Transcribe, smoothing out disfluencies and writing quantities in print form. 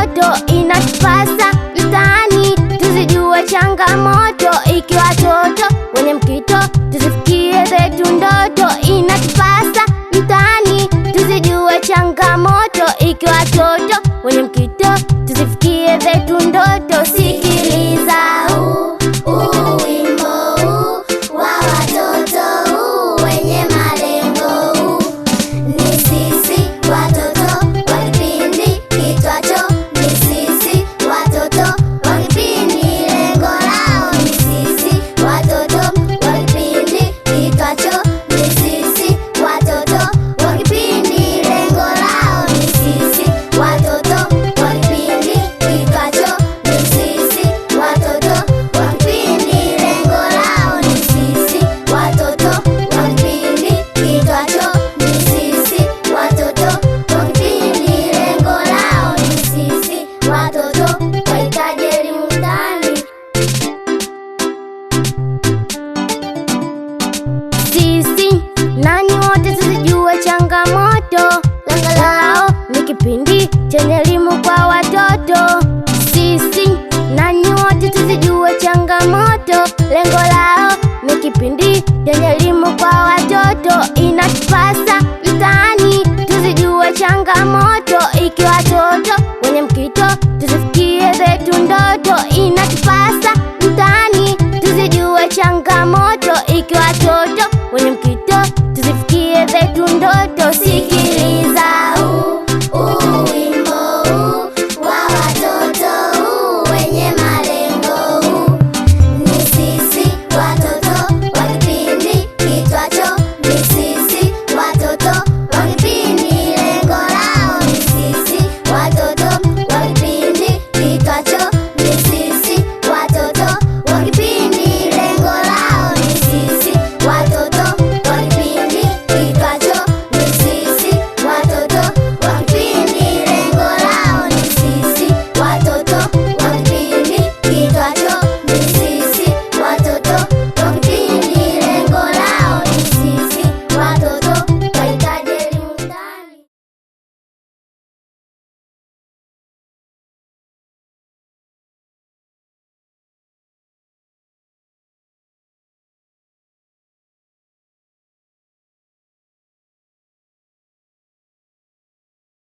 watoto inatupasa mtaani tuzijue changamoto, ikiwa watoto wenye mkito tuzifikie zetu ndoto. Inatupasa mtaani tuzijue changamoto, ikiwa watoto wenye mkito tuzifikie zetu ndoto. Sikiliza wimbo wa watoto wenye malengo. Ni sisi watoto wa kipindi kitwacho Ni Sisi Watoto wa Kipindi, lengo lao ni sisi watoto wa kipindi kitwacho Ni Sisi Watoto wa Kipindi, lengo lao ni sisi watoto wa kipindi kitwacho Ni Sisi Watoto wa Kipindi, lengo lao ni sisi watoto wa kipindi kitwacho Ni Sisi Watoto wa Kipindi, lengo lao ni sisi watoto wahitaji elimu mtaani. Sisi nanyi wote tuzijue changamoto, lengo lao ni kipindi chenye elimu kwa watoto. Sisi nanyi wote tuzijue changamoto, lengo lao ni kipindi chenye elimu kwa watoto. Inatupasa mtaani tuzijue changamoto, ikiwa watoto wenye mkito